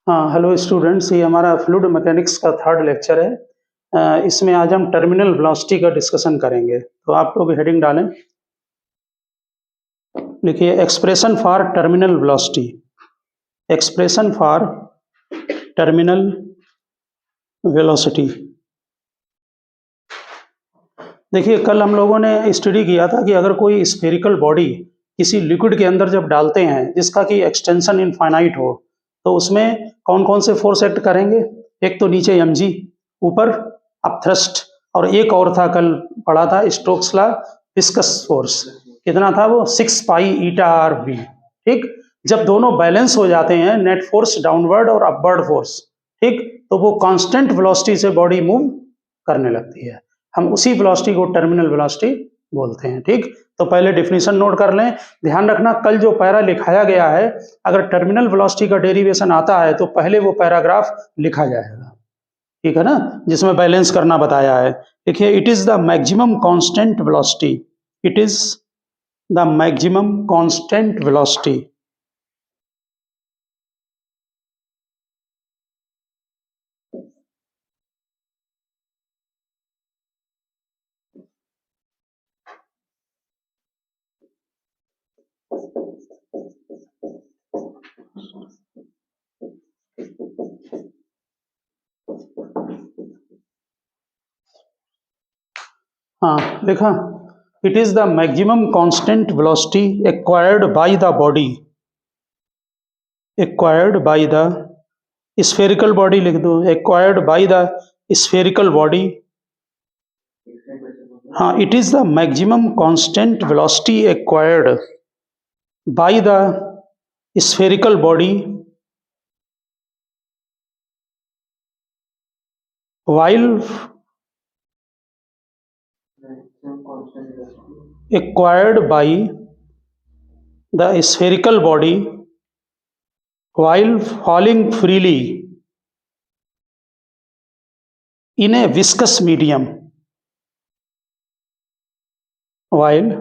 हाँ, hello students, ये हमारा फ्लूइड मैकेनिक्स का थर्ड लेक्चर है। इसमें आज हम टर्मिनल वेलोसिटी का डिस्कशन करेंगे। तो आप लोग हेडिंग डालें, लिखिए expression for terminal velocity. Expression for terminal velocity. देखिए, कल हम लोगों ने स्टडी किया था कि अगर कोई स्फेरिकल बॉडी किसी लिक्विड के अंदर जब डालते हैं जिसका कि एक्सटेंशन इनफाइनाइट हो, तो उसमें कौन कौन से फोर्स एक्ट करेंगे। एक तो नीचे mg, ऊपर अपथ्रस्ट, और एक और था, कल पढ़ा था स्टोक्स लॉ, विस्कस फोर्स। कितना था वो? 6 पाई ईटा आर बी। ठीक, जब दोनों बैलेंस हो जाते हैं, नेट फोर्स डाउनवर्ड और अपवर्ड फोर्स, ठीक, तो वो कांस्टेंट वेलोसिटी से बॉडी मूव करने लगती है। हम उसी वेलोसिटी को टर्मिनल वेलोसिटी बोलते हैं। ठीक, तो पहले डिफिनीशन नोट कर लें। ध्यान रखना, कल जो पैरा लिखाया गया है, अगर टर्मिनल वेलोसिटी का डेरिवेशन आता है तो पहले वो पैराग्राफ लिखा जाएगा, ठीक है ना, जिसमें बैलेंस करना बताया है। देखिए, it is the maximum constant velocity. It is the maximum constant velocity हाँ, लिखा। It is the maximum constant velocity acquired by the body, acquired by the spherical body, लिख दो, acquired by the spherical body. हाँ, it is the maximum constant velocity acquired by the spherical body while acquired by the spherical body while falling freely in a viscous medium, while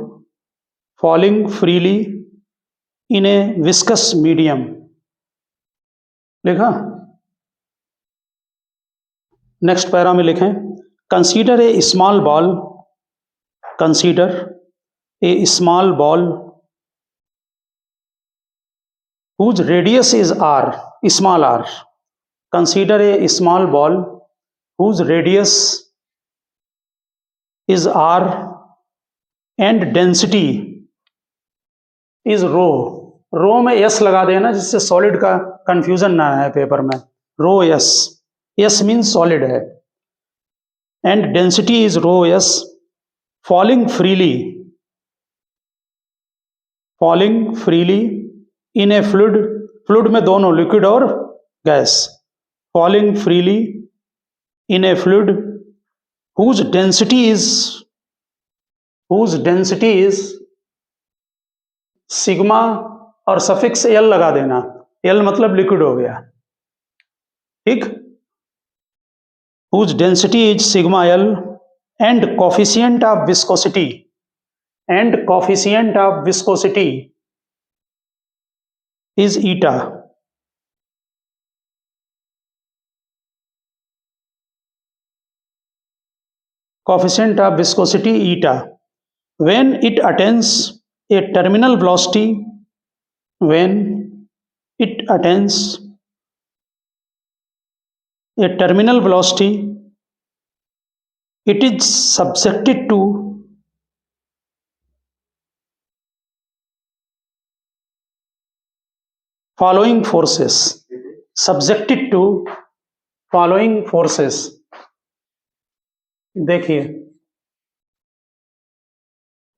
falling freely in a viscous medium। लिखा। Next para में लिखें, consider a small ball, consider a small ball whose radius is r, small r। Consider a small ball whose radius is r and density is rho। रो में s लगा देना जिससे solid का confusion ना है paper में। Rho s, s means solid है, and density is rho s। Falling freely, falling freely in a fluid, fluid में दोनों लिक्विड और gas, falling freely in a fluid whose density is sigma, और suffix L लगा देना, L मतलब liquid हो गया। ठीक, whose density is sigma l and coefficient of viscosity, and coefficient of viscosity is eta। coefficient of viscosity eta when it attains a terminal velocity, when it attains a terminal velocity, it is subjected to following forces, subjected to following forces। देखिए,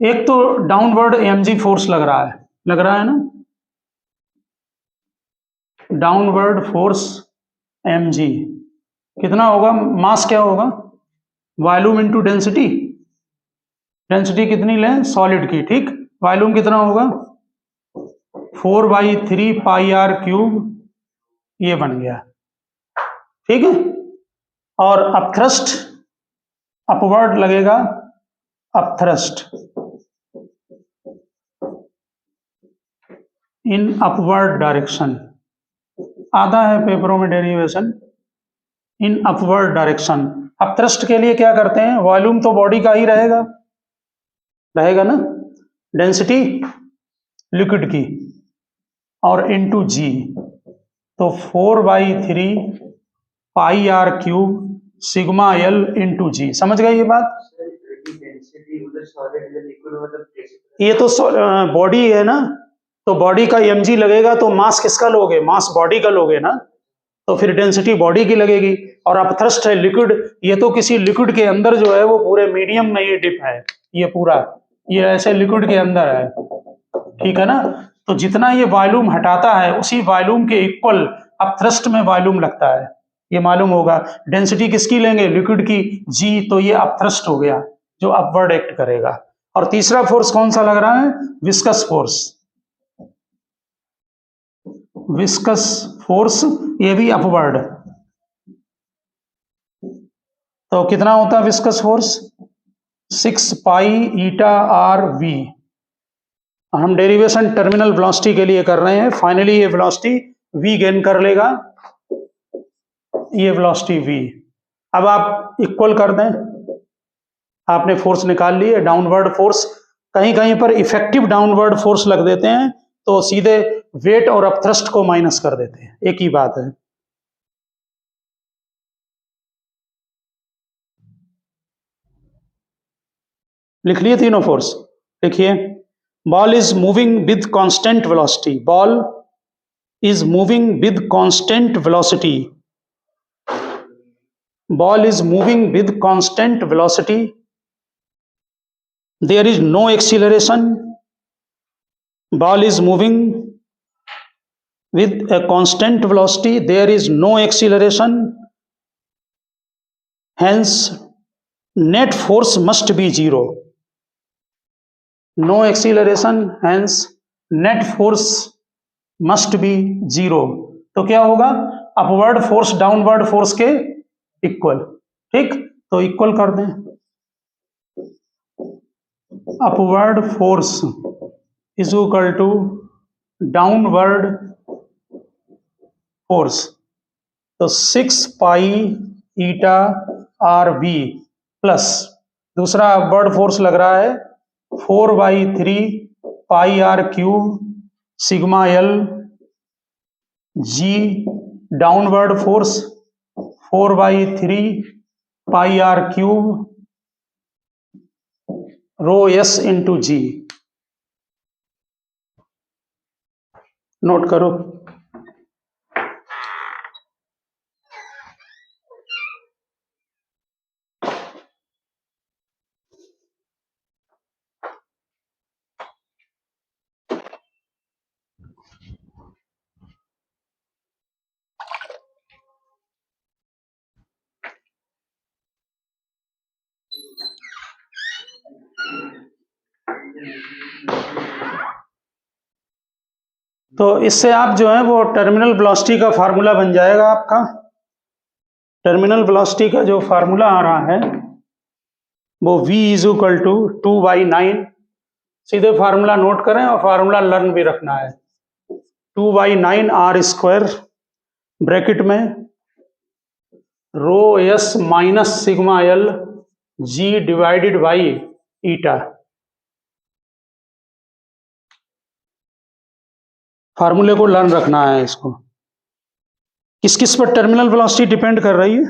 एक तो downward mg force लग रहा है ना, downward force mg कितना होगा? मास क्या होगा? Volume into density. डेंसिटी कितनी लें? सॉलिड की। ठीक, वॉल्यूम कितना होगा? 4/3 पाई आर क्यूब, ये बन गया। ठीक है, और अपथ्रस्ट अपवर्ड लगेगा, अपथ्रस्ट इन अपवर्ड डायरेक्शन। आता है पेपरों में derivation in upward direction. Upthrust के लिए क्या करते हैं, वॉल्यूम तो बॉडी का ही रहेगा ना, डेंसिटी लिक्विड की और इनटू जी, तो 4/3 pi r cube sigma L into G. समझ गए ये बात? ये तो बॉडी है ना, तो बॉडी का mg लगेगा, तो मास किसका लोगे, मास बॉडी का लोगे ना, तो फिर डेंसिटी बॉडी की लगेगी। और अपथ्रस्ट है लिक्विड, ये तो किसी लिक्विड के अंदर जो है वो पूरे मीडियम में ये डिप है, ये पूरा ये ऐसे लिक्विड के अंदर है, ठीक है ना। तो जितना ये वॉल्यूम हटाता है उसी वॉल्यूम के इक्वल अपथ्रस्ट में वॉल्यूम लगता है, ये मालूम होगा। डेंसिटी किसकी लेंगे, लिक्विड की, जी, तो ये अपथ्रस्ट हो गया जो अपवर्ड एक्ट करेगा। और तीसरा फोर्स कौन सा लग रहा है, विस्कस फोर्स। विस्कस फोर्स ये भी अपवर्ड, तो कितना होता है viscous force, 6 pi eta R V. हम डेरिवेशन टर्मिनल वेलोसिटी के लिए कर रहे हैं, फाइनली ये वेलोसिटी v गेन कर लेगा, ये वेलोसिटी v। अब आप इक्वल कर दें, आपने फोर्स निकाल ली है, डाउनवर्ड फोर्स, कहीं कहीं पर इफेक्टिव डाउनवर्ड फोर्स लग देते हैं तो सीधे वेट और अपथ्रस्ट को माइनस कर देते हैं, एक ही बात है। लिख लिए तीनों फोर्स, देखिए, ball is moving with constant velocity, ball is moving with constant velocity, ball is moving with constant velocity, there is no acceleration, ball is moving with a constant velocity, there is no acceleration, hence net force must be zero, no acceleration, hence net force must be zero। तो क्या होगा, upward force downward force के equal, ठीक, तो equal कर दें, upward force is equal to downward force, तो 6 pi eta r B plus दूसरा अपवर्ड फोर्स लग रहा है 4/3 pi r cube sigma L G, downward force 4/3 pi r cube rho S into G. Note करो, तो इससे आप जो है वो टर्मिनल वेलोसिटी का फार्मूला बन जाएगा आपका। टर्मिनल वेलोसिटी का जो फार्मूला आ रहा है वो v इज इक्वल टू 2/9, सीधे फार्मूला नोट करें और फार्मूला लर्न भी रखना है, 2/9 आर स्क्वायर ब्रैकेट में rho S minus sigma L G divided by eta. फार्मूले को लर्न रखना है इसको। किस किस पर टर्मिनल वेलोसिटी डिपेंड कर रही है,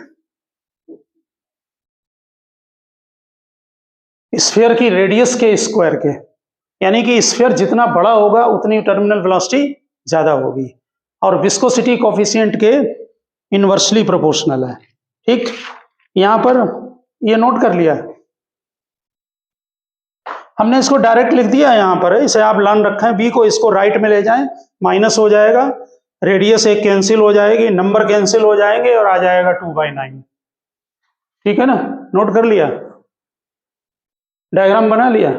स्फीयर की रेडियस के स्क्वायर के, यानी कि स्फीयर जितना बड़ा होगा उतनी टर्मिनल वेलोसिटी ज्यादा होगी, और विस्कोसिटी कोफिशिएंट के इनवर्सली प्रोपोर्शनल है, ठीक। यहां पर ये नोट कर लिया, हमने इसको डायरेक्ट लिख दिया यहां पर, इसे आप लर्न रखें, बी को इसको राइट में ले जाएं, माइनस हो जाएगा, रेडियस एक कैंसिल हो जाएगी, नंबर कैंसिल हो जाएंगे और आ जाएगा 2/9, ठीक है ना। नोट कर लिया, डायग्राम बना लिया।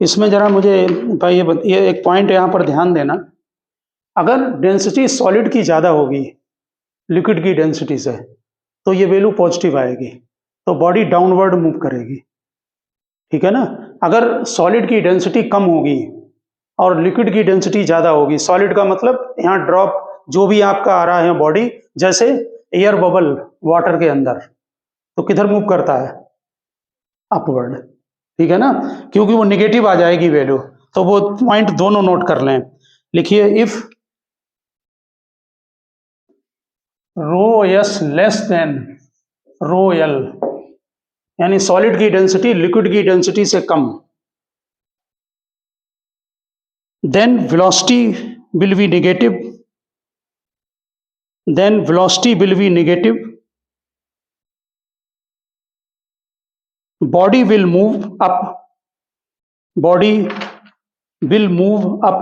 इसमें जरा मुझे भाई ये एक पॉइंट यहाँ पर ध्यान देना, अगर डेंसिटी सॉलिड की ज़्यादा होगी लिक्विड की डेंसिटी से तो ये वैल्यू पॉजिटिव आएगी, तो बॉडी डाउनवर्ड मूव करेगी, ठीक है ना। अगर सॉलिड की डेंसिटी कम होगी और लिक्विड की डेंसिटी ज़्यादा होगी, सॉलिड का मतलब यहाँ ड्रॉप जो भी आपका आ रहा है बॉडी, जैसे एयर बबल वाटर के अंदर, तो किधर मूव करता है, अपवर्ड, ठीक है ना, क्योंकि वो निगेटिव आ जाएगी वैल्यू। तो वो पॉइंट दोनों नोट कर लें, लिखिए if rho S less then rho L, यानी सॉलिड की डेंसिटी लिक्विड की डेंसिटी से कम, then velocity will be negative, then velocity will be negative, body will move up, body will move up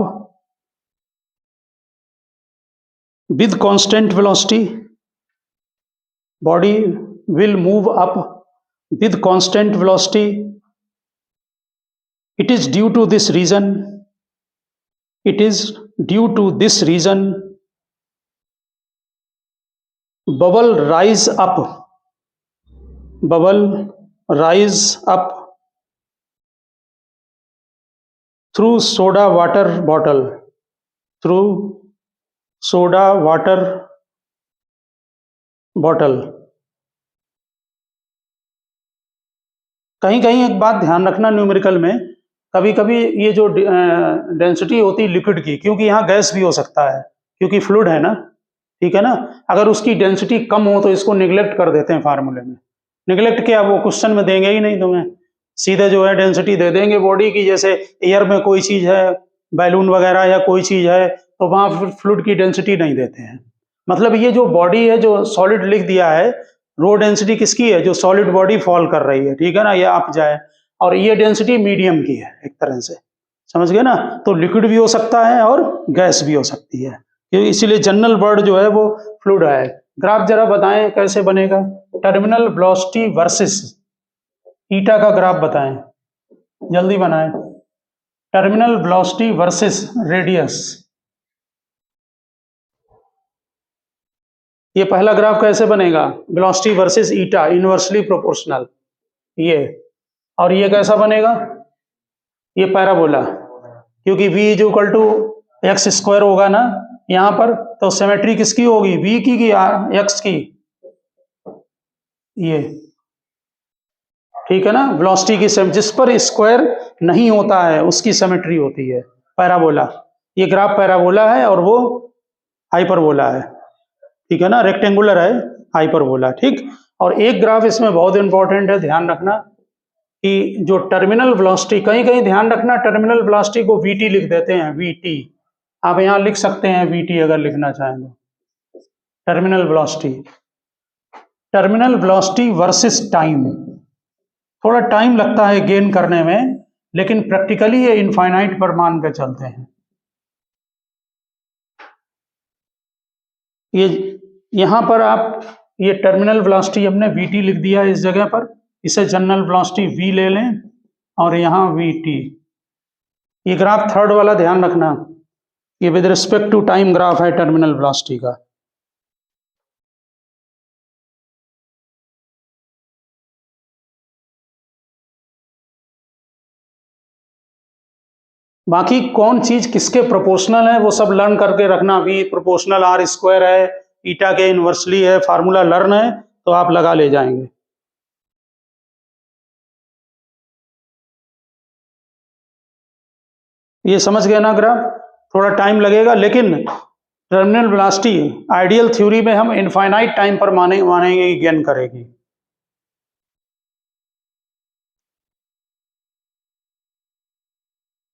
with constant velocity, body will move up with constant velocity. It is due to this reason, it is due to this reason bubble rise up, bubble rise up through soda water bottle, through soda water bottle. कहीं कहीं एक बात ध्यान रखना, numerical में कभी कभी ये जो डेंसिटी होती है लिक्विड की, क्योंकि यहाँ गैस भी हो सकता है क्योंकि फ्लूइड है ना, ठीक है ना, अगर उसकी डेंसिटी कम हो तो इसको निगलेक्ट कर देते हैं फार्मूले में। निगलेक्ट क्या, वो क्वेश्चन में देंगे ही नहीं तुम्हें, सीधे जो है डेंसिटी दे देंगे बॉडी की, जैसे एयर में कोई चीज है, बैलून वगैरह या कोई चीज है, तो वहां फ्लूइड की डेंसिटी नहीं देते हैं। मतलब ये जो बॉडी है, जो सॉलिड लिख दिया है, रो डेंसिटी किसकी है, जो सॉलिड बॉडी फॉल कर रही है, ठीक है ना, ये आप जाए, और ये डेंसिटी मीडियम की है एक तरह से, समझ गए ना। तो लिक्विड भी हो सकता है और गैस भी हो सकती है, इसीलिए जनरल वर्ड जो है वो फ्लूइड है। ग्राफ जरा बताएं कैसे बनेगा, टर्मिनल वेलोसिटी वर्सेस ईटा का ग्राफ बताएं, जल्दी बनाएं, टर्मिनल वेलोसिटी वर्सेस रेडियस। ये पहला ग्राफ कैसे बनेगा, velocity versus eta, inversely proportional, ये, और ये कैसा बनेगा, ये पैराबोला, क्योंकि v is equal to X square होगा ना यहाँ पर, तो सिमेट्री किसकी होगी, v की x की, ये, ठीक है ना, वेलोसिटी की जिस पर स्क्वायर नहीं होता है उसकी सिमेट्री होती है पैराबोला। ये ग्राफ पैराबोला है और वो हाइपरबोला है, ठीक है ना, रेक्टेंगुलर है, हाइपरबोला, ठीक। और एक ग्राफ इसमें बहुत इंपॉर्टेंट है, ध्यान रखना कि जो टर्मिनल वेलोसिटी, कहीं कहीं ध्यान रखना टर्मिनल वेलोसिटी को vt लिख देते हैं, vt, आप यहाँ लिख सकते हैं vt अगर लिखना चाहें तो, terminal velocity, terminal velocity versus time. थोड़ा टाइम लगता है गेन करने में, लेकिन प्रैक्टिकली ये इनफाइनाइट पर मान के चलते हैं। ये यहाँ पर आप ये टर्मिनल वेलोसिटी हमने vt लिख दिया इस जगह पर, इसे जनरल वेलोसिटी v ले लें और यहाँ vt। ये ग्राफ थर्ड वाला ध्यान रखना, ये with respect to time graph है टर्मिनल वेलोसिटी का। बाकी कौन चीज किसके प्रोपोर्शनल है वो सब लर्न करके रखना, v प्रोपोर्शनल r स्क्वायर है, ईटा के इनवर्सली है, फार्मूला लर्न है तो आप लगा ले जाएंगे। ये समझ गए ना ग्राफ, थोड़ा टाइम लगेगा, लेकिन टर्मिनल वेलोसिटी आइडियल थ्योरी में हम इनफाइनाइट टाइम पर मानेंगे कि गेन करेगी।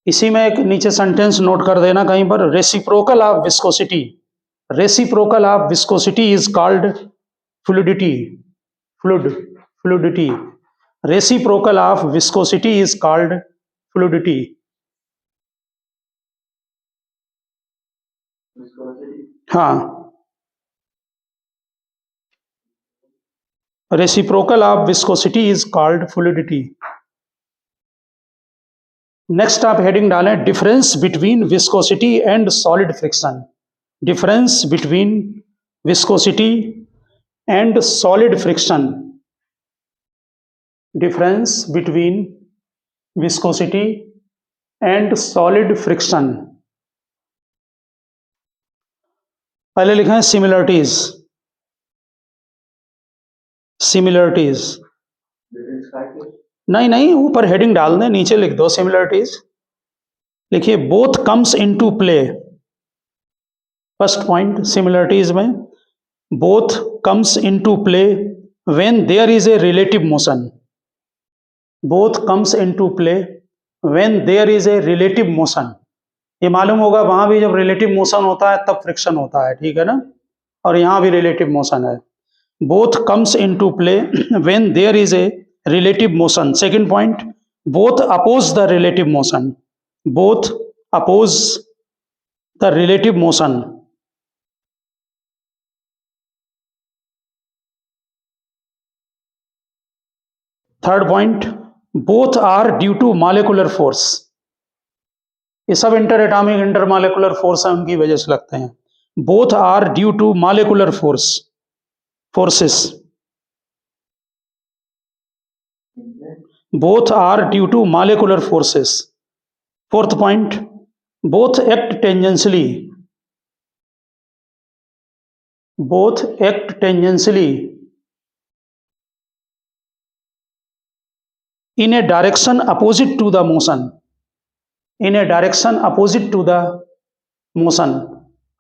इसी में एक नीचे सेंटेंस नोट कर देना कहीं पर, reciprocal of viscosity, reciprocal of viscosity is called fluidity, fluidity, reciprocal of viscosity is called fluidity. हाँ, reciprocal of viscosity is called fluidity. Next आप हेडिंग डालें difference between viscosity and solid friction. Difference between viscosity and solid friction. Difference between viscosity and solid friction. पहले लिखा है similarities. Similarities नहीं नहीं, ऊपर heading डाल दें, नीचे लिख दो सिमिलरिटीज। लिखिए both comes into play. First point similarities में both comes into play when there is a relative motion. Both comes into play when there is a relative motion. ये मालूम होगा वहां भी जब रिलेटिव मोशन होता है तब फ्रिक्शन होता है, ठीक है ना, और यहां भी रिलेटिव मोशन है। Both comes into play when there is a relative motion. Second point both oppose the relative motion. Both oppose the relative motion. Third point both are due to molecular force. ये सब inter atomic inter molecular force है, उनकी वजह से लगते हैं। Both are due to molecular forces. Both are due to molecular forces. Fourth point both act tangentially. Both act tangentially in a direction opposite to the motion। in a direction opposite to the motion।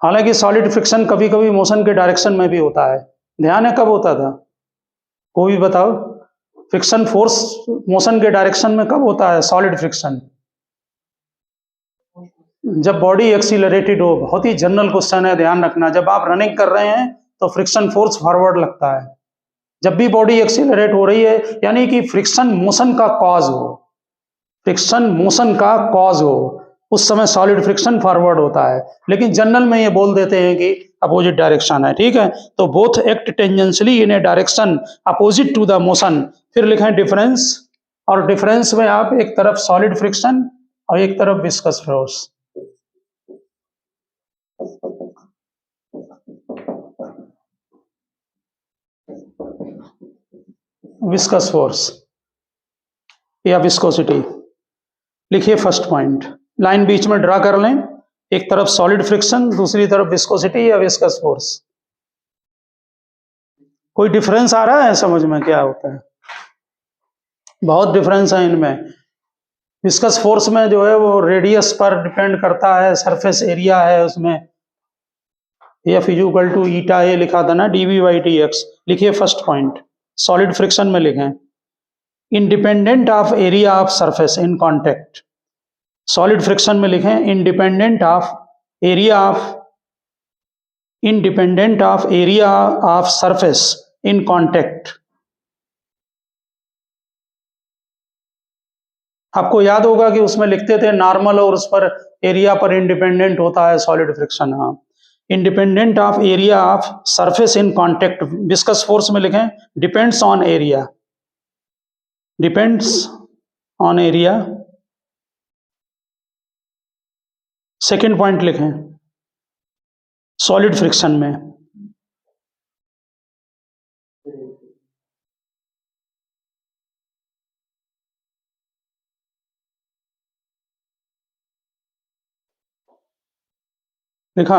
हालांकि solid friction कभी कभी motion के direction में भी होता है। ध्यान है कब होता था? कोई भी बताओ। फ्रिक्शन फोर्स मोशन के डायरेक्शन में कब होता है सॉलिड फ्रिक्शन? जब बॉडी एक्सीलरेटेड हो। बहुत ही जनरल क्वेश्चन है, ध्यान रखना। जब आप रनिंग कर रहे हैं तो फ्रिक्शन फोर्स फॉरवर्ड लगता है। जब भी बॉडी एक्सीलरेट हो रही है यानी कि फ्रिक्शन मोशन का कॉज हो, फ्रिक्शन मोशन का कॉज हो, उस समय सॉलिड फ्रिक्शन फॉरवर्ड होता है। लेकिन जनरल में ये बोल देते हैं कि अपोजिट डायरेक्शन है, ठीक है। तो both act tangentially in a direction opposite to the motion. फिर लिखें डिफरेंस, और डिफरेंस में आप एक तरफ सॉलिड फ्रिक्शन और एक तरफ विस्कस फोर्स। विस्कस फोर्स या विस्कोसिटी। लिखिए फर्स्ट पॉइंट, लाइन बीच में ड्रा कर लें। एक तरफ सॉलिड फ्रिक्शन, दूसरी तरफ विस्कोसिटी या विस्कस फोर्स। कोई डिफरेंस आ रहा है समझ में क्या होता है? बहुत डिफरेंस है इनमें। विस्कस फोर्स में जो है वो रेडियस पर डिपेंड करता है, सरफेस एरिया है उसमें। एफ इक्वल टू ईटा ए लिखा था ना, डीवी बाई डी एक्स। लिखिए फर्स्ट पॉइंट सॉलिड फ्रिक्शन में लिखें independent of area of surface in contact. Solid friction में लिखें independent of area of surface in contact. आपको याद होगा कि उसमें लिखते थे नॉर्मल और उस पर एरिया पर इंडिपेंडेंट होता है सॉलिड फ्रिक्शन। हाँ, independent of area of surface in contact. Viscous force में लिखें depends on area. Depends on area. Second point लिखें सॉलिड फ्रिक्शन में लिखा।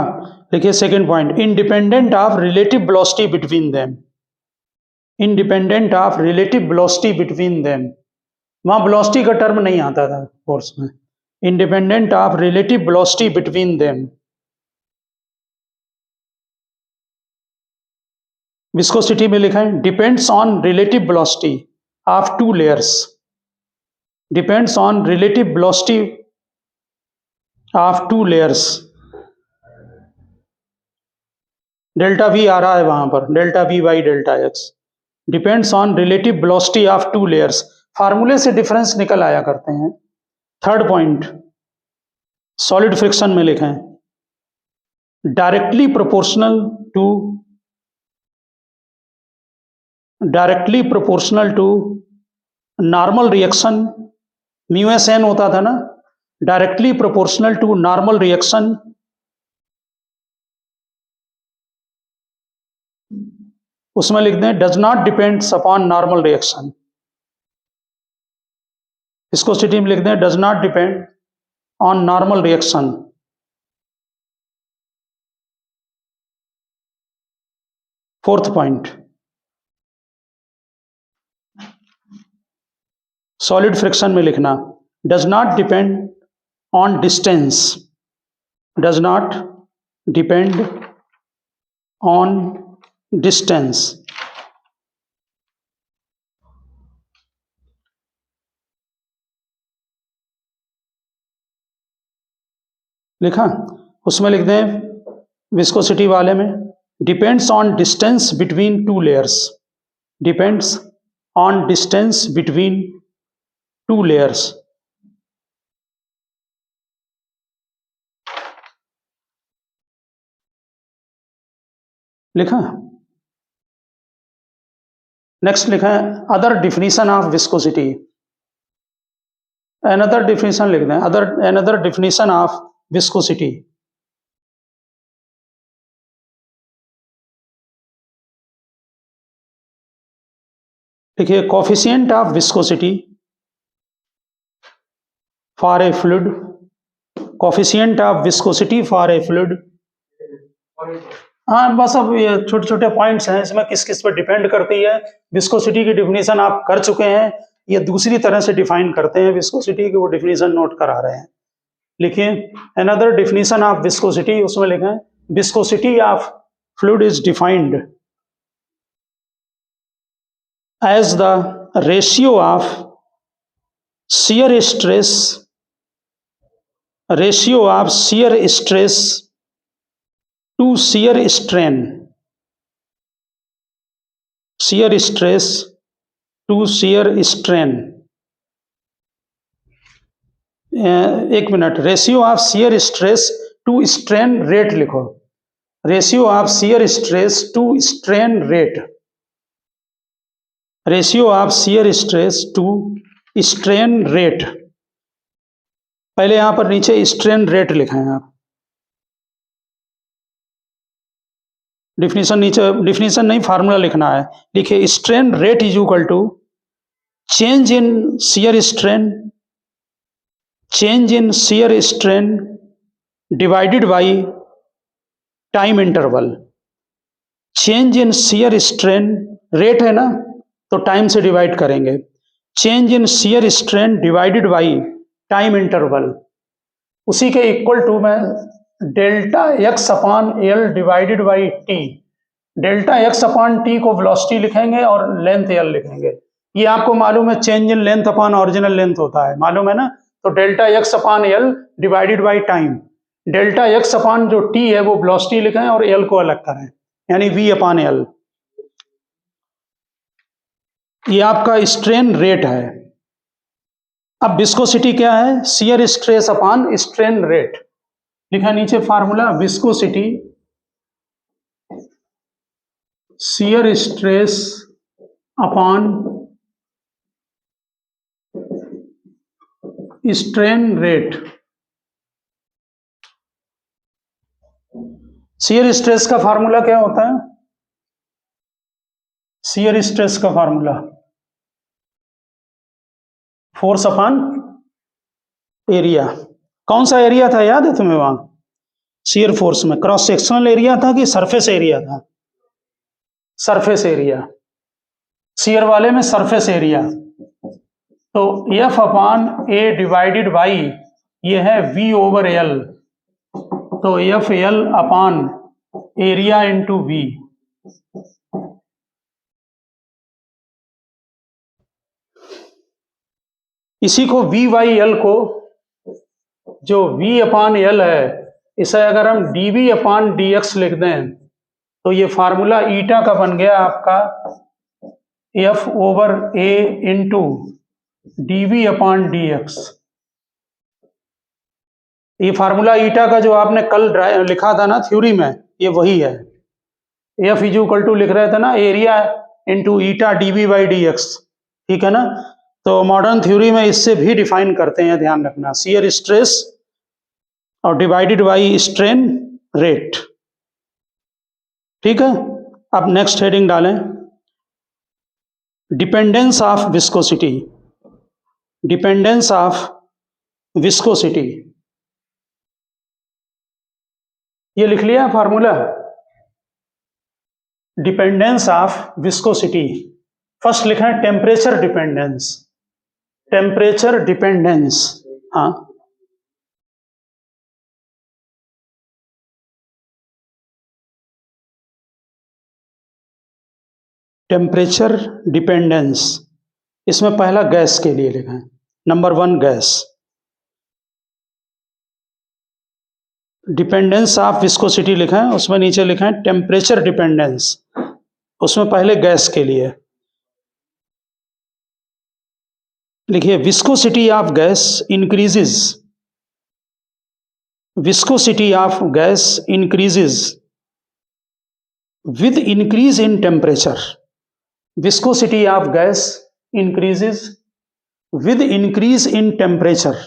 देखिए second point independent of relative velocity between them. Independent of relative velocity between them. वहां velocity का term नहीं आता था फोर्स में। Independent of relative velocity between them. Viscosity में लिखा है depends on relative velocity of two layers. Depends on relative velocity of two layers. Delta V आ रहा है वहां पर, delta V by delta X. Depends on relative velocity of two layers. फार्मूले से डिफरेंस निकल आया करते हैं। थर्ड पॉइंट सॉलिड फ्रिक्शन में लिखें directly proportional to normal reaction. Mu S N होता था ना, directly proportional to normal reaction, उसमें लिख दें does not depends upon normal reaction. Viscosity में लिख दें does not depend on normal reaction. Fourth point, solid friction में लिखना does not depend on distance, does not depend on distance. लिखा, उसमें लिख दें विस्कोसिटी वाले में depends on distance between two layers, depends on distance between two layers. लिखा, next लिखा है other definition of viscosity, another definition लिख दें, अनदर डिफिनीशन ऑफ विस्कोसिटी। देखिए coefficient of viscosity for a fluid, coefficient of viscosity for a fluid. हाँ बस अब ये छोटे छोटे पॉइंट्स हैं, इसमें किस किस पर डिपेंड करती है। विस्कोसिटी की डिफिनीशन आप कर चुके हैं, ये दूसरी तरह से डिफाइन करते हैं विस्कोसिटी की, वो डिफिनीशन नोट करा रहे हैं। लिखिए अनदर डिफिनीशन ऑफ विस्कोसिटी, उसमें लिखें viscosity of fluid is defined as the ratio of shear stress to shear strain, shear stress to shear strain। एक minute, ratio of shear stress to strain rate लिखो, ratio of shear stress to strain rate, ratio of shear stress to strain rate। पहले यहां पर नीचे strain rate लिखा है आप, definition नीचे, डिफिनीशन नहीं फार्मूला लिखना है। लिखिए strain rate is equal to change in shear strain, change in shear strain divided by time interval. Change in shear strain rate है ना, तो टाइम से डिवाइड करेंगे, change in shear strain divided by time interval, उसी के equal to में delta X upon L divided by T. Delta X upon T को velocity लिखेंगे और लेंथ एल लिखेंगे। ये आपको मालूम है change in length upon original length होता है, मालूम है ना। तो delta X upon L divided by time, delta X upon जो टी है वो वेलोसिटी लिखें और एल को अलग करें, यानी वी अपॉन एल। ये आपका स्ट्रेन रेट है। अब विस्कोसिटी क्या है, shear stress upon strain rate. लिखा नीचे formula, viscosity shear stress upon strain rate. Shear stress का फार्मूला क्या होता है, शियर स्ट्रेस का फार्मूला फोर्स अपॉन एरिया। कौन सा एरिया था याद है तुम्हें वहां शियर फोर्स में, क्रॉस सेक्शनल एरिया था कि सरफेस एरिया था? सरफेस एरिया, शियर वाले में सरफेस एरिया। तो F upon A divided by ये है वी ओवर एल, तो F L upon area into V. इसी को वी बाई एल को, जो v अपॉन एल है, इसे अगर हम dv अपॉन dx लिख दें तो ये फार्मूला ईटा का बन गया आपका f over a into dv upon dx। ये फार्मूला ईटा का जो आपने कल लिखा था ना थ्योरी में, ये वही है। f इज इक्वल टू लिख रहे थे ना area into eta dv by dx, ठीक है ना। तो मॉडर्न थ्योरी में इससे भी डिफाइन करते हैं, ध्यान रखना, शियर स्ट्रेस और डिवाइडेड बाई स्ट्रेन रेट। ठीक है, अब नेक्स्ट हेडिंग डालें, dependence of viscosity. Dependence of viscosity, ये लिख लिया formula, dependence of viscosity. First लिखा है टेम्परेचर डिपेंडेंस, टेम्परेचर डिपेंडेंस, हाँ, टेम्परेचर डिपेंडेंस। इसमें पहला गैस के लिए लिखा है, number 1 gas. Dependence of viscosity लिखा है, उसमें नीचे लिखा है टेम्परेचर डिपेंडेंस, उसमें पहले गैस के लिए लिखिए viscosity of gas increases, viscosity of gas increases with increase in temperature. Viscosity of gas increases with increase in temperature.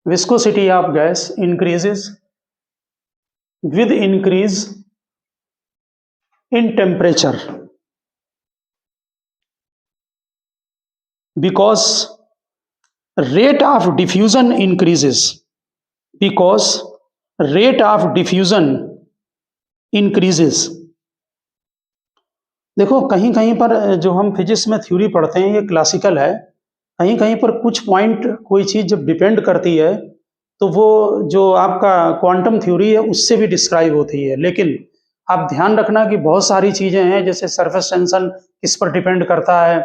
Viscosity of gas increases with increase in temperature because rate of diffusion increases, because rate of diffusion increases। देखो कहीं कहीं पर जो हम physics में theory पढ़ते हैं ये क्लासिकल है, कहीं कहीं पर कुछ पॉइंट कोई चीज़ जब डिपेंड करती है तो वो जो आपका क्वांटम थ्योरी है उससे भी डिस्क्राइब होती है। लेकिन आप ध्यान रखना कि बहुत सारी चीज़ें हैं, जैसे सरफेस टेंशन किस पर डिपेंड करता है,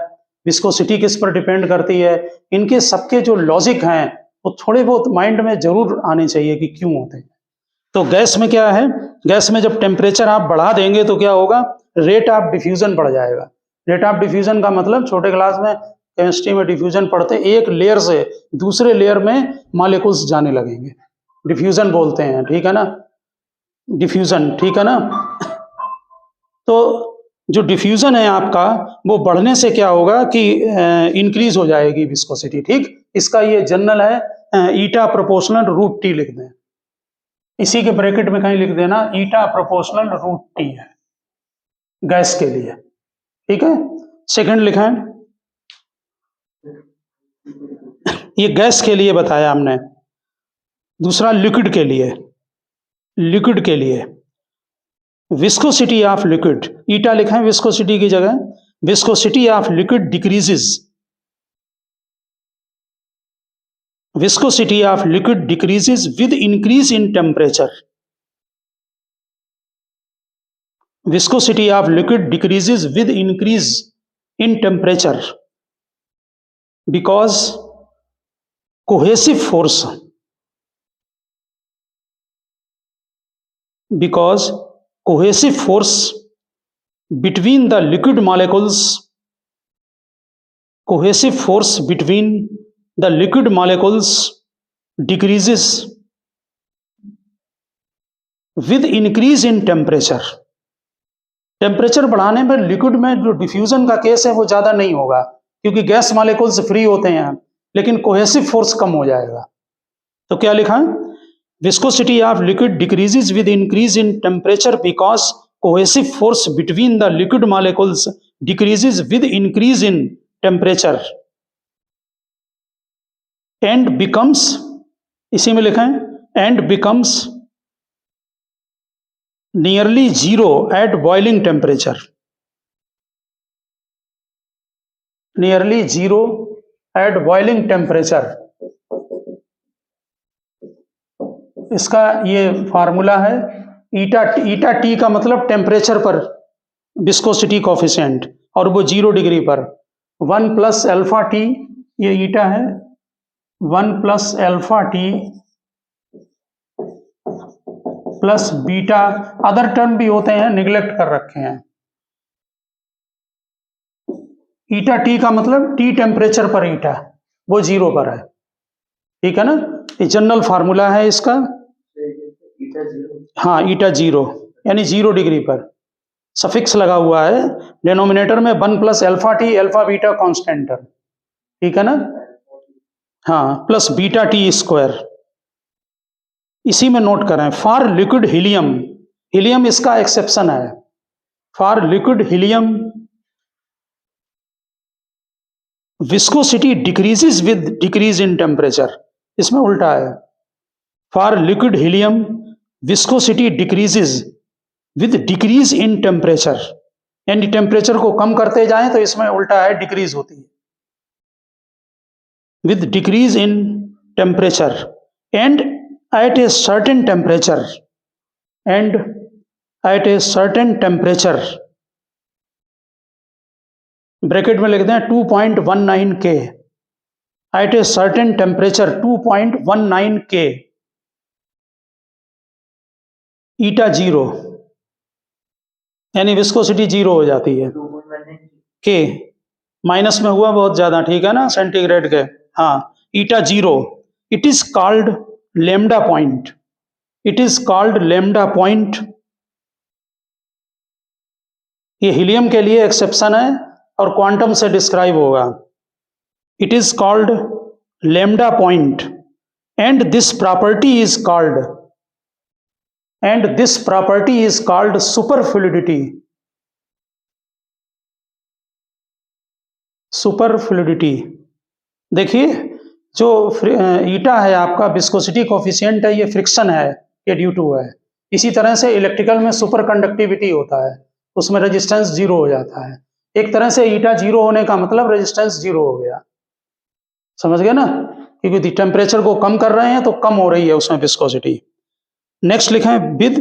विस्कोसिटी किस पर डिपेंड करती है, इनके सबके जो लॉजिक हैं वो थोड़े बहुत माइंड में जरूर आने चाहिए कि क्यों होते हैं। तो गैस में क्या है, गैस में जब टेम्परेचर आप बढ़ा देंगे तो क्या होगा, रेट ऑफ डिफ्यूजन बढ़ जाएगा। रेट ऑफ डिफ्यूजन का मतलब छोटे क्लास में केमिस्ट्री में डिफ्यूजन पढ़ते, एक लेयर से दूसरे लेयर में मॉलिक्यूल्स जाने लगेंगे, डिफ्यूजन बोलते हैं, ठीक है ना, डिफ्यूजन, ठीक है ना। तो जो डिफ्यूजन है आपका वो बढ़ने से क्या होगा कि इंक्रीज हो जाएगी विस्कोसिटी, ठीक। इसका ये जनरल है, ईटा प्रोपोर्शनल रूट टी लिख दें, इसी के ब्रैकेट में कहीं लिख देना ईटा प्रोपोर्शनल रूट टी है गैस के लिए, ठीक है। सेकंड लिखा है, ये गैस के लिए बताया हमने। दूसरा लिक्विड के लिए, लिक्विड के लिए विस्कोसिटी ऑफ लिक्विड, ईटा लिखा है विस्कोसिटी की जगह, viscosity of liquid decreases, viscosity of liquid decreases with increase in temperature. Viscosity of liquid decreases with increase in temperature because cohesive force, because cohesive force between the liquid molecules, cohesive force between the liquid molecules decreases with increase in temperature। Temperature बढ़ाने पर liquid में जो diffusion का case है वो ज्यादा नहीं होगा क्योंकि गैस मॉलिक्यूल्स फ्री होते हैं, लेकिन कोहेसिव फोर्स कम हो जाएगा। तो क्या लिखा है, viscosity of liquid decreases with increase in temperature because cohesive force between the liquid molecules decreases with increase in temperature and becomes, इसी में लिखा है and becomes nearly zero at boiling temperature, nearly zero at boiling temperature. इसका ये formula है, ईटा, ईटा T का मतलब temperature पर विस्कोसिटी कोफिशिएंट, और वो 0 डिग्री पर 1 प्लस अल्फा टी, ये ईटा है, 1 plus alpha T plus beta, other term भी होते हैं निगलेक्ट कर रखे हैं। ईटा टी का मतलब टी टेम्परेचर पर ईटा, वो 0 पर है, ठीक है ना। ये जनरल फार्मूला है इसका, हाँ ईटा 0 यानी 0 डिग्री पर। सफिक्स लगा हुआ है डिनोमिनेटर में 1 plus alpha T alpha beta constant term, ठीक है ना, हाँ, प्लस बीटा टी स्क्वायर, इसी में नोट करें। फॉर लिक्विड हीलियम, हीलियम इसका एक्सेप्शन है, for liquid helium viscosity decreases with decrease in temperature, इसमें उल्टा है, for liquid helium viscosity decreases with decrease in temperature, यानी टेम्परेचर को कम करते जाएं तो इसमें उल्टा है, डिक्रीज होती है, with decrease in temperature and at a certain temperature, and at a certain temperature, bracket में लिखते हैं 2.19 K, at a certain temperature 2.19 K, eta zero, यानी विस्कोसिटी जीरो हो जाती है, के माइनस में हुआ बहुत ज्यादा, ठीक है ना, सेंटीग्रेड के, हाँ, eta zero, it is called lambda point, it is called lambda point, ये हीलियम के लिए एक्सेप्शन है और क्वांटम से डिस्क्राइब होगा, it is called lambda point and this property is called, and this property is called superfluidity, superfluidity। देखिए जो ईटा है आपका विस्कोसिटी कोफिशिएंट है, ये फ्रिक्शन है, ये ड्यू टू है, इसी तरह से इलेक्ट्रिकल में सुपर कंडक्टिविटी होता है, उसमें रेजिस्टेंस जीरो हो जाता है, एक तरह से ईटा जीरो होने का मतलब रेजिस्टेंस जीरो हो गया, समझ गए ना, क्योंकि टेम्परेचर को कम कर रहे हैं तो कम हो रही है उसमें विस्कोसिटी। नेक्स्ट लिखें विद,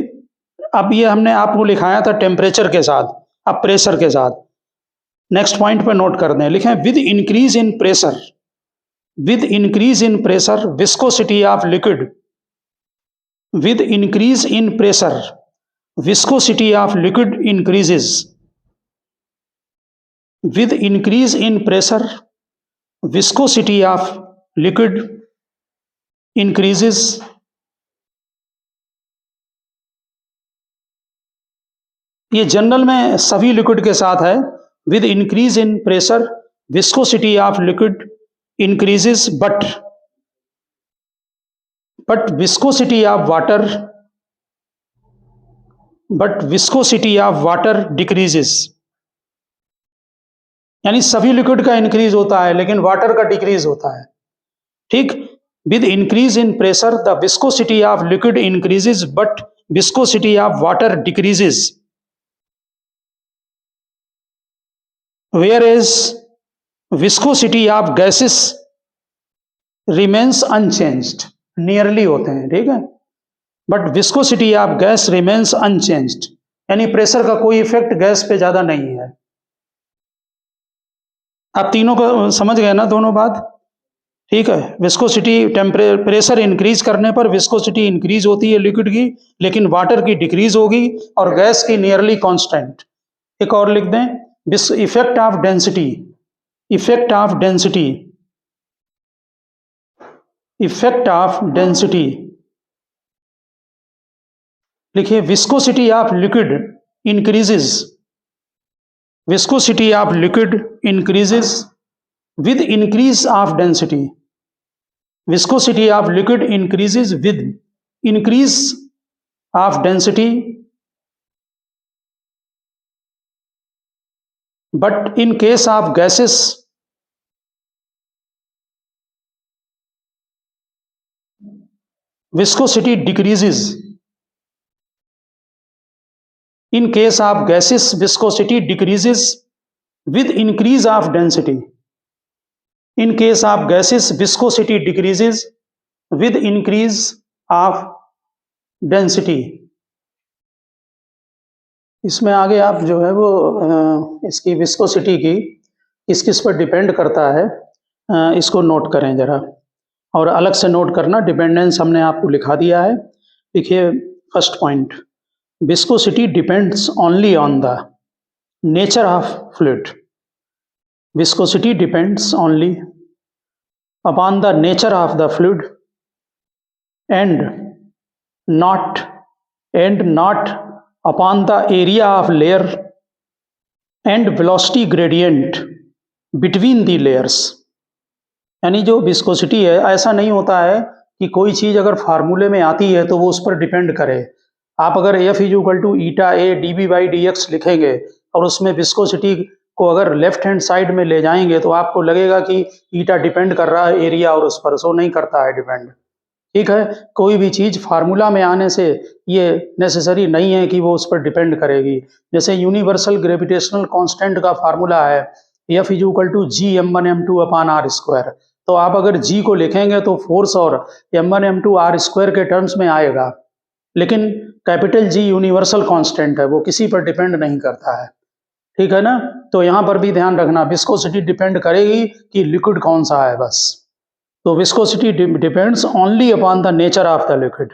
अब ये हमने आपको लिखाया था टेम्परेचर के साथ, अब प्रेशर के साथ, नेक्स्ट पॉइंट पे नोट कर दें, लिखें with increase in pressure, with increase in pressure viscosity of liquid, with increase in pressure viscosity of liquid increases, with increase in pressure viscosity of liquid increases, ये general में सभी liquid के साथ है, with increase in pressure viscosity of liquid increases but viscosity of water, but viscosity of water decreases, यानी सभी liquid का increase होता है लेकिन वाटर का डिक्रीज होता है, ठीक, with increase in pressure the viscosity of liquid increases but viscosity of water decreases, whereas viscosity of gases remains unchanged, nearly होते हैं, ठीक है, but viscosity of gas remains unchanged, यानी प्रेशर का कोई इफेक्ट गैस पे ज्यादा नहीं है। आप तीनों को समझ गए ना, दोनों बात, ठीक है, विस्कोसिटी प्रेशर इंक्रीज करने पर विस्कोसिटी इंक्रीज होती है लिक्विड की, लेकिन वाटर की डिक्रीज होगी और गैस की नियरली कांस्टेंट। एक और लिख दें, effect of density, effect of density, effect of density, लिखिए viscosity of liquid increases, viscosity of liquid increases with increase of density, viscosity of liquid increases with increase of density, but in case of gases viscosity decreases, in case of gases viscosity decreases with increase of density, in case of gases viscosity decreases with increase of density। इसमें आगे आप जो है वो इसकी viscosity की किस किस पर डिपेंड करता है, इसको नोट करें जरा, और अलग से नोट करना, डिपेंडेंस हमने आपको लिखा दिया है। देखिए first point, viscosity depends only on the nature of fluid, viscosity depends only upon the nature of the fluid and not upon the area of layer and velocity gradient between the layers. यानी जो viscosity है, ऐसा नहीं होता है कि कोई चीज़ अगर फार्मूले में आती है तो वो उस पर डिपेंड करे। आप अगर F = ईटा ए dB/dx लिखेंगे और उसमें विस्कोसिटी को अगर लेफ्ट हैंड साइड में ले जाएंगे तो आपको लगेगा कि ईटा डिपेंड कर रहा है एरिया और उस पर, सो नहीं करता है डिपेंड। ठीक है, कोई भी चीज़ फार्मूला में आने से ये नेसेसरी नहीं है कि वो उस पर डिपेंड करेगी। जैसे यूनिवर्सल ग्रेविटेशनल कांस्टेंट का फार्मूला है F = G(m1m2)/r²। तो आप अगर G को लिखेंगे तो फोर्स और m1m2r² के टर्म्स में आएगा, लेकिन कैपिटल G यूनिवर्सल कांस्टेंट है, वो किसी पर डिपेंड नहीं करता है। ठीक है ना, तो यहाँ पर भी ध्यान रखना, विस्कोसिटी डिपेंड करेगी कि लिक्विड कौन सा है बस। तो viscosity depends only upon the nature of the liquid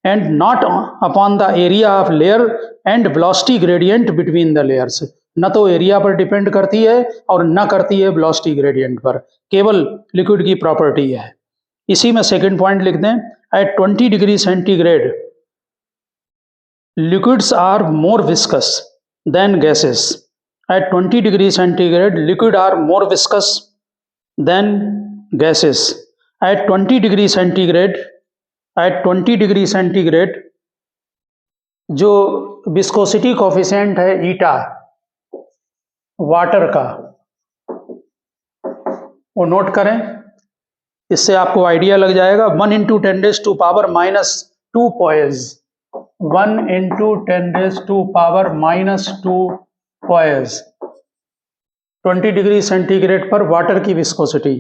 and not upon the area of layer and velocity gradient between the layers. न तो एरिया पर डिपेंड करती है और न करती है वेलोसिटी ग्रेडियंट पर, केवल लिक्विड की प्रॉपर्टी है। इसी में सेकंड पॉइंट लिख दें, at 20 degree centigrade liquids are more viscous than gases. At 20 degree centigrade, liquid are more viscous than gases. At 20 degree centigrade, जो विस्कोसिटी कोफिशिएंट है ईटा वाटर का, वो नोट करें, इससे आपको आइडिया लग जाएगा। 1 × 10⁻⁻² poise, 1 × 10⁻⁻² poise 20 डिग्री सेंटीग्रेड पर वाटर की विस्कोसिटी।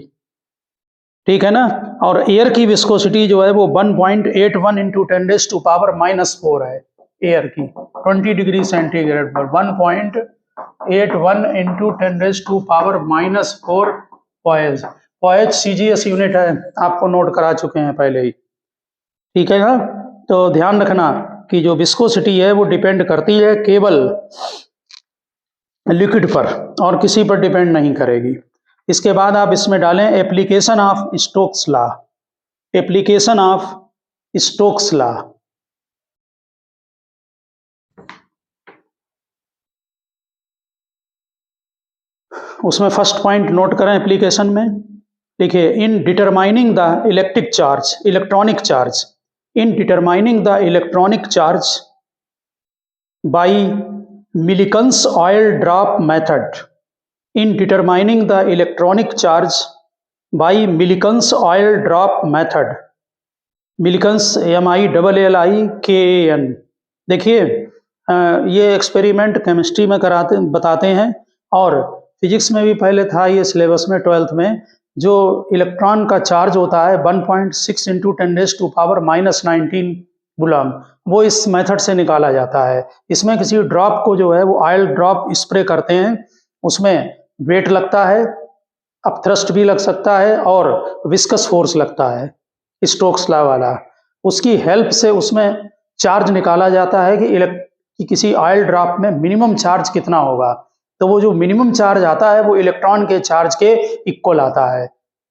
ठीक है ना, और एयर की विस्कोसिटी जो है वो 1.81 × 10⁻⁻4 है। एयर की 20 डिग्री सेंटीग्रेड पर 1.81 × 10⁻⁻4 poise। poise CGS यूनिट है, आपको नोट करा चुके हैं पहले ही। ठीक है ना, तो ध्यान रखना कि जो विस्कोसिटी है वो डिपेंड करती है केवल लिक्विड पर और किसी पर डिपेंड नहीं करेगी। इसके बाद आप इसमें डालें application of Stokes law. Application of Stokes law, उसमें फर्स्ट पॉइंट नोट करें एप्लीकेशन में, लिखिए in determining the electric charge, electronic charge, in determining the electronic charge by Millikan's oil drop method. In determining the electronic charge by Millikan's oil drop method. Millikan's MILLIKAN। देखिए ये experiment chemistry में बताते हैं और physics में भी पहले था ये सिलेबस में 12th में। जो इलेक्ट्रॉन का चार्ज होता है 1.6 × 10⁻⁻19 गुलाम, वो इस मेथड से निकाला जाता है। इसमें किसी ड्रॉप को जो है वो ऑयल ड्रॉप स्प्रे करते हैं, उसमें वेट लगता है, अपथ्रस्ट भी लग सकता है और विस्कस फोर्स लगता है, स्टोक्स लॉ वाला। उसकी हेल्प से उसमें चार्ज निकाला जाता है कि किसी ऑयल ड्रॉप में मिनिमम चार्ज कितना होगा। तो वो जो मिनिमम चार्ज आता है वो इलेक्ट्रॉन के चार्ज के इक्वल आता है।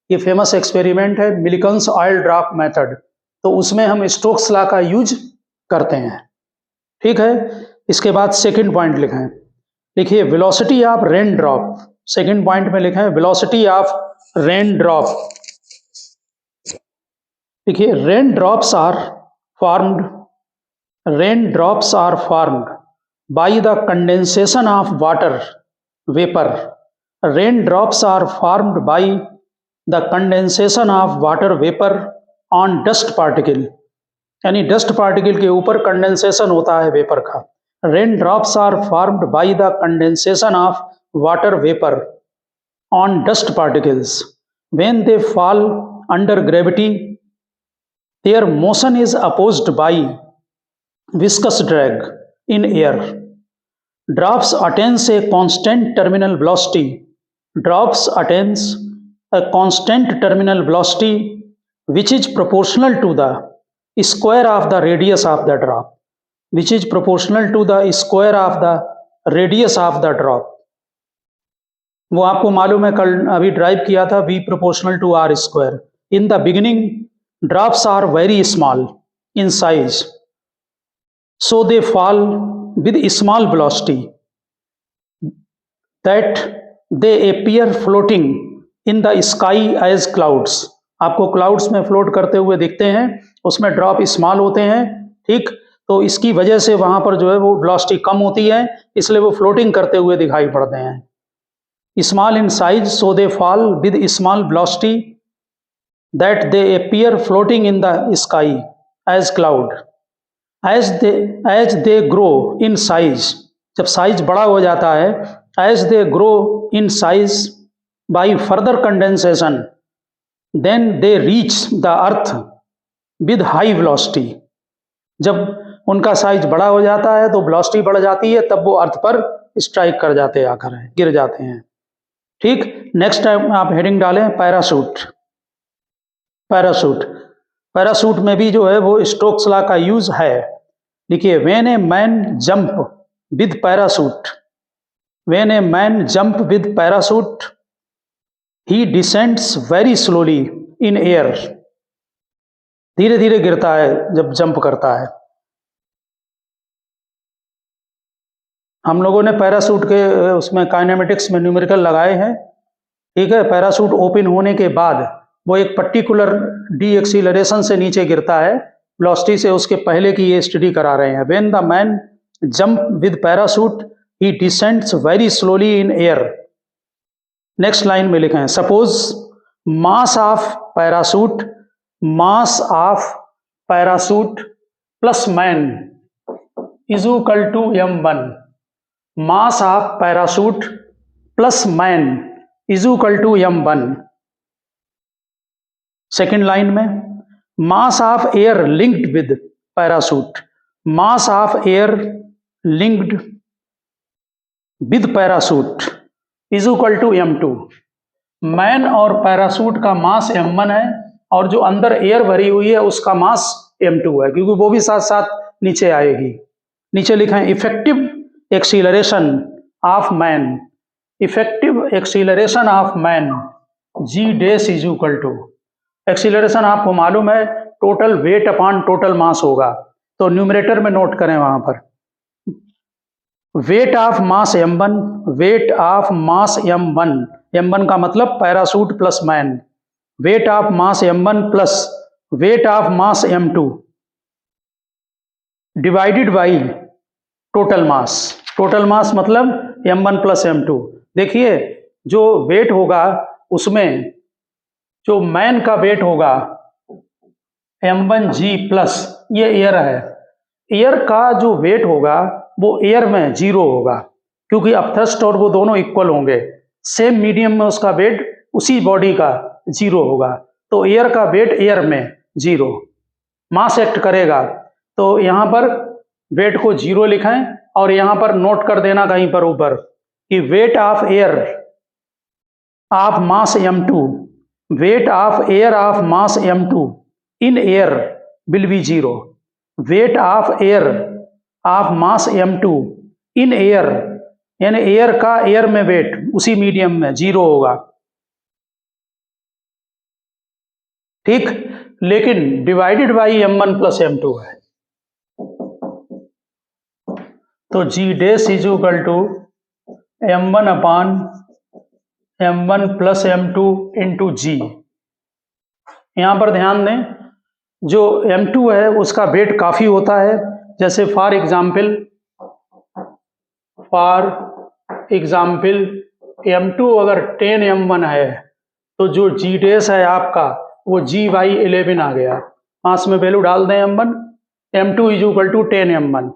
ये फेमस एक्सपेरिमेंट है मिलिकन्स ऑयल ड्रॉप मेथड, तो उसमें हम स्टोक्स लॉ का यूज करते हैं। ठीक है, इसके बाद सेकंड पॉइंट लिखें, लिखिए velocity of rain drop. Second point में लिखें वेलोसिटी ऑफ रेन ड्रॉप। देखिए rain drops are formed by the condensation of water vapor. Rain drops are formed by the condensation of water vapor on dust particle. यानी dust particle के ऊपर condensation होता है vapour का। Rain drops are formed by the condensation of water vapour on dust particles. When they fall under gravity their motion is opposed by viscous drag in air. Drops attains a constant terminal velocity. Drops attains a constant terminal velocity which is proportional to the square of the radius of the drop. Which is proportional to the square of the radius of the drop. वो आपको मालूम है, कल अभी drive किया था, V proportional to r². In the beginning, drops are very small in size. so they fall with small velocity that they appear floating in the sky as clouds. आपको clouds में फ्लोट करते हुए दिखते हैं, उसमें drop small होते हैं, ठीक। तो इसकी वजह से वहां पर जो है वो वेलोसिटी कम होती है, इसलिए वो फ्लोटिंग करते हुए दिखाई पड़ते हैं। Small in size so they fall with small velocity that they appear floating in the sky as cloud. As they grow in size, जब साइज बड़ा हो जाता है, as they grow in size by further condensation then they reach the earth with high velocity. जब उनका size बड़ा हो जाता है तो वेलोसिटी बढ़ जाती है, तब वो अर्थ पर स्ट्राइक कर जाते हैं, आकर गिर जाते हैं, ठीक। नेक्स्ट टाइम आप हेडिंग डालें पैराशूट। पैराशूट, पैराशूट में भी जो है वो स्टोक्स लॉ का यूज है। देखिए, when a man jump with parachute, when a man jump with parachute he descends very slowly in air. धीरे धीरे गिरता है जब जंप करता है। हम लोगों ने पैराशूट के उसमें काइनेमेटिक्स में न्यूमेरिकल लगाए हैं, ठीक है। पैराशूट ओपन होने के बाद वो एक पर्टिकुलर डी एक्सीलरेशन से नीचे गिरता है वेलोसिटी से, उसके पहले की ये स्टडी करा रहे हैं। When the man jump with parachute he descends very slowly in air. Next line में लिखे हैं, suppose mass of parachute, mass of parachute plus man is equal to m1। Mass of parachute plus man is equal to m1। Second line में, mass of air linked with parachute, mass of air linked with parachute is equal to m2। Man और parachute का mass m1 है और जो अंदर air भरी हुई है उसका मास m2 है, क्योंकि वो भी साथ साथ नीचे आएगी। नीचे लिखा है effective acceleration of man, effective acceleration of man g dash is equal to, acceleration आपको मालूम है total weight upon total mass होगा, तो न्यूमरेटर में नोट करें वहां पर weight of mass m1, weight of mass m1, m1 का मतलब parachute plus man, weight of mass m1 plus weight of mass m2 divided by total mass. Total mass मतलब m1 plus m2। देखिए, जो wait होगा उसमें जो man का wait होगा m1g प्लस, ये एयर है, एयर का जो वेट होगा वो एयर में 0 होगा, क्योंकि अपथ्रस्ट और वो दोनों इक्वल होंगे। सेम मीडियम में उसका वेट उसी बॉडी का 0 होगा, तो एयर का वेट एयर में 0, मास एक्ट करेगा। तो यहाँ पर वेट को 0 लिखें और यहाँ पर नोट कर देना कहीं पर ऊपर कि weight of air of mass m2, weight of air of mass m2 in air will be 0। Weight of air of mass m2 in air, यानी एयर का एयर में वेट उसी मीडियम में 0 होगा, ठीक। लेकिन divided by m1 plus m2 है, तो g dash is equal to m1 upon m1 plus m2 into g। यहाँ पर ध्यान दें, जो m2 है उसका वेट काफ़ी होता है, जैसे फॉर एग्जाम्पल m2 अगर 10 m1 है तो जो g डैश है आपका वो g/11 आ गया। मास में वैल्यू डाल दें m1, m2 is equal to 10 m1।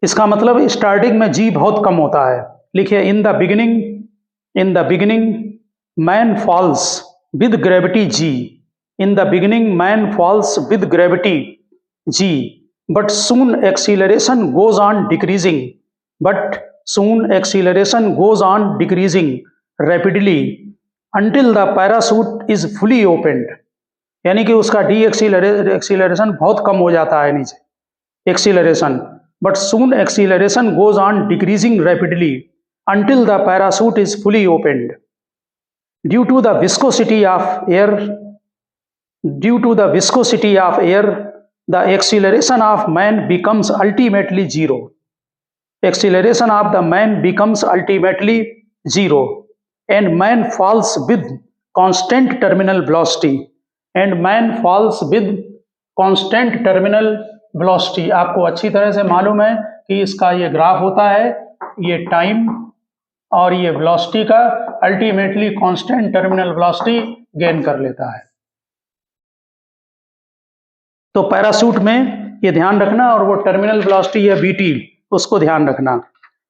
इसका मतलब स्टार्टिंग में g बहुत कम होता है। लिखिए, in the beginning man falls with gravity g, in the beginning man falls with gravity g, but soon acceleration goes on decreasing rapidly until the parachute is fully opened. यानी कि उसका D acceleration बहुत कम हो जाता है नीचे acceleration, but soon acceleration goes on decreasing rapidly until the parachute is fully opened. Due to the viscosity of air, the acceleration of man becomes ultimately zero. Acceleration of the man becomes ultimately zero, and man falls with constant terminal velocity. And man falls with constant terminal velocity. आपको अच्छी तरह से मालूम है कि इसका ये graph होता है, ये टाइम और ये वेलोसिटी का ultimately constant terminal velocity gain कर लेता है। तो पैराशूट में ये ध्यान रखना, और वो टर्मिनल वेलोसिटी या बीटी उसको ध्यान रखना।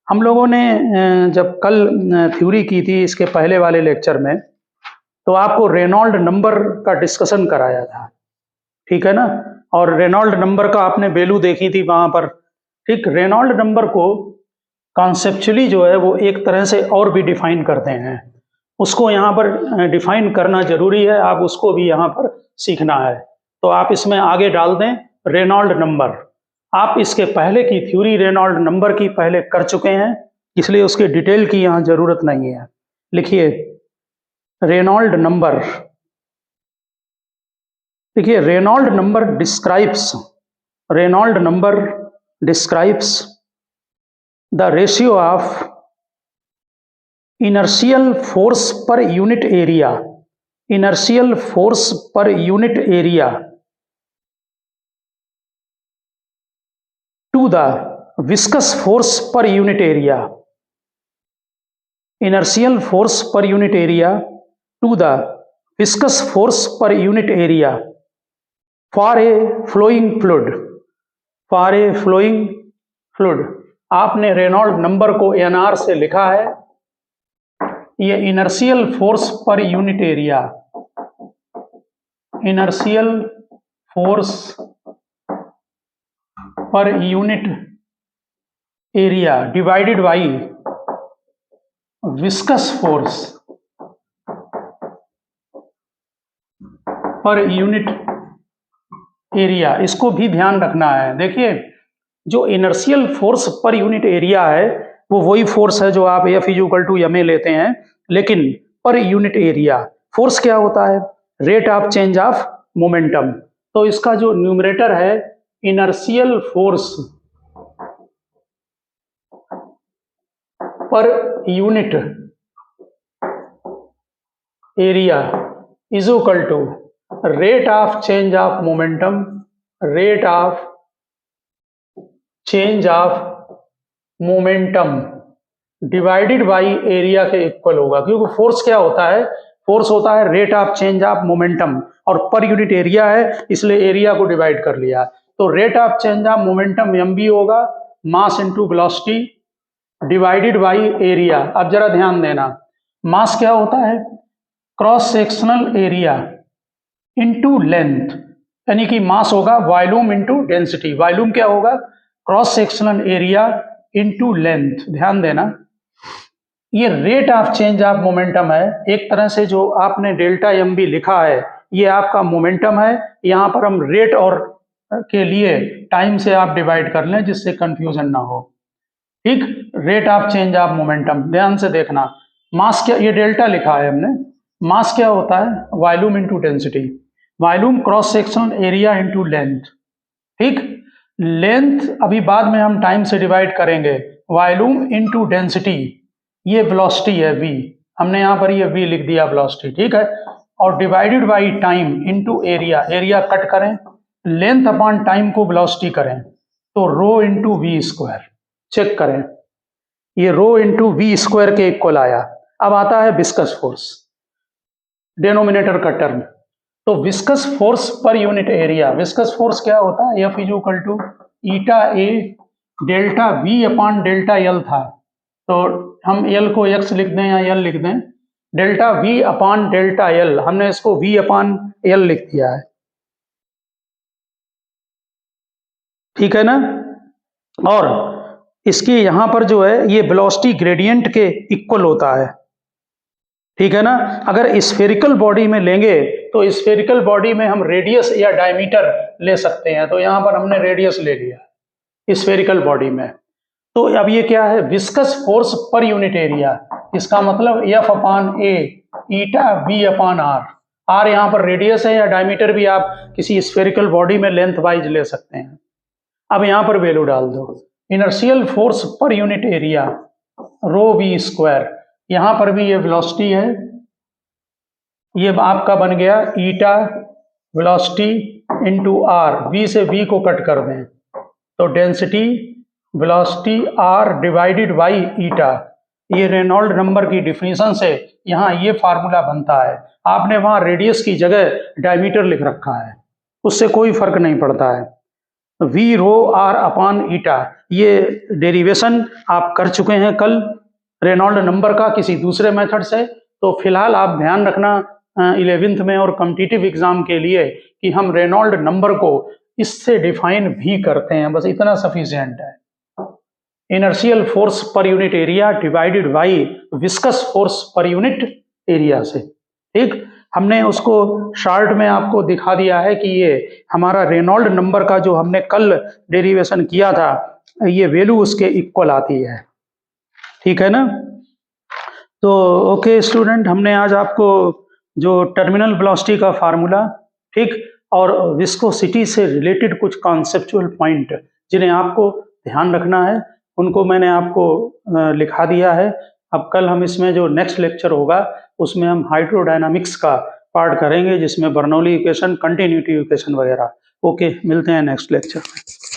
हम लोगों ने जब कल थ्योरी की थी इसके पहले वाले लेक्चर में, तो आपको रेनॉल्ड नंबर का डिस्कशन कराया था, ठीक है ना। और रेनॉल्ड नंबर का आपने वैल्यू देखी थी वहां पर, ठीक। रेनॉल्ड नंबर को कॉन्सेप्चुअली जो है वो एक तरह से और भी डिफाइन करते हैं, उसको यहाँ पर डिफाइन करना जरूरी है, आप उसको भी यहाँ पर सीखना है। तो आप इसमें आगे डाल दें रेनॉल्ड नंबर। आप इसके पहले की थ्योरी रेनॉल्ड नंबर की पहले कर चुके हैं, इसलिए उसके डिटेल की यहाँ जरूरत नहीं है। लिखिए रेनॉल्ड नंबर, देखिए Reynold number describes the ratio of inertial force per unit area to the viscous force per unit area. Inertial force per unit area to the viscous force per unit area for a flowing fluid. आपने Reynold number को NR से लिखा है, ये inertial force पर unit area, inertial force पर unit area divided by viscous force पर unit area. इसको भी ध्यान रखना है। देखिए जो इनर्शियल फोर्स पर यूनिट एरिया है वो वही फोर्स है जो आप F = ma लेते हैं, लेकिन पर यूनिट एरिया फोर्स क्या होता है? Rate of change of momentum. तो इसका जो न्यूमरेटर है इनर्शियल फोर्स पर unit area is equal to rate of change of momentum, rate of change of momentum divided by area के इक्वल होगा। क्योंकि फोर्स क्या होता है? फोर्स होता है rate of change of momentum, और पर यूनिट एरिया है इसलिए एरिया को डिवाइड कर लिया। तो rate of change of momentum mv होगा, mass into velocity divided by area. अब जरा ध्यान देना, मास क्या होता है? Cross sectional area into length, यानी कि मास होगा वॉल्यूम इनटू डेंसिटी। वॉल्यूम क्या होगा? Cross sectional area into length. ध्यान देना, ये rate of change of momentum है। एक तरह से जो आपने डेल्टा mv लिखा है ये आपका मोमेंटम है। यहाँ पर हम रेट और के लिए टाइम से आप डिवाइड कर लें जिससे कंफ्यूजन ना हो, ठीक। Rate of change of momentum, ध्यान से देखना। मास क्या, ये डेल्टा लिखा है हमने, मास क्या होता है? Volume into density, volume cross sectional area into length, ठीक। लेंथ अभी बाद में हम टाइम से डिवाइड करेंगे। वॉल्यूम इनटू डेंसिटी, ये वेलोसिटी है v, हमने यहाँ पर ये v लिख दिया वेलोसिटी, ठीक है। और divided by time into area, area cut करें, लेंथ अपॉन टाइम को वेलोसिटी करें तो rho into v square. Check करें, ये रो इनटू v स्क्वायर के इक्वल आया। अब आता है विस्कस फोर्स, डेनोमिनेटर का टर्म। तो विस्कस फोर्स पर यूनिट एरिया, विस्कस फोर्स क्या होता है? F = eta A delta v upon delta L था, तो हम एल को x लिख दें या एल लिख दें, delta v upon delta L, हमने इसको v अपॉन एल लिख दिया है, ठीक है ना। और इसकी यहां पर जो है ये वेलोसिटी ग्रेडियंट के इक्वल होता है, ठीक है ना। अगर स्फेरिकल बॉडी में लेंगे तो स्फेरिकल बॉडी में हम रेडियस या डायमीटर ले सकते हैं, तो यहां पर हमने रेडियस ले लिया स्फेरिकल बॉडी में। तो अब ये क्या है? विस्कस फोर्स पर यूनिट एरिया, इसका मतलब F/A ईटा v/r। आर यहाँ पर रेडियस है, या डायमीटर भी आप किसी स्फेरिकल बॉडी में लेंथ वाइज ले सकते हैं। अब यहाँ पर वैल्यू डाल दो। इनर्शियल फोर्स पर unit area rho v square, यहाँ पर भी ये वेलोसिटी है, ये आपका बन गया eta velocity into r, v से वी को कट कर दें तो density velocity r divided by eta, ये रेनॉल्ड नंबर की डिफिनीशन से यहाँ ये फार्मूला बनता है। आपने वहाँ रेडियस की जगह डायमीटर लिख रखा है, उससे कोई फर्क नहीं पड़ता है। वी रो आर अपॉन ईटा, ये डेरिवेशन आप कर चुके हैं कल रेनॉल्ड नंबर का किसी दूसरे मेथड से। तो फिलहाल आप ध्यान रखना 11th में और कॉम्पिटिटिव एग्जाम के लिए कि हम रेनॉल्ड नंबर को इससे डिफाइन भी करते हैं, बस इतना सफिशिएंट है। इनर्शियल फोर्स पर unit area divided by viscous force पर यूनिट एरिया से, ठीक। हमने उसको शार्ट में आपको दिखा दिया है कि ये हमारा रेनॉल्ड नंबर का जो हमने कल डेरिवेशन किया था, ये वैल्यू उसके इक्वल आती है, ठीक है ना। तो ओके स्टूडेंट, हमने आज आपको जो टर्मिनल वेलोसिटी का फार्मूला, ठीक, और विस्कोसिटी से रिलेटेड कुछ कॉन्सेप्चुअल पॉइंट जिन्हें आपको ध्यान रखना है, उनको मैंने आपको लिखा दिया है। अब कल हम इसमें जो नेक्स्ट लेक्चर होगा उसमें हम हाइड्रोडायनामिक्स का पार्ट करेंगे, जिसमें बर्नौली इक्वेशन, कंटिन्यूटी इक्वेशन वगैरह। ओके, मिलते हैं नेक्स्ट लेक्चर में।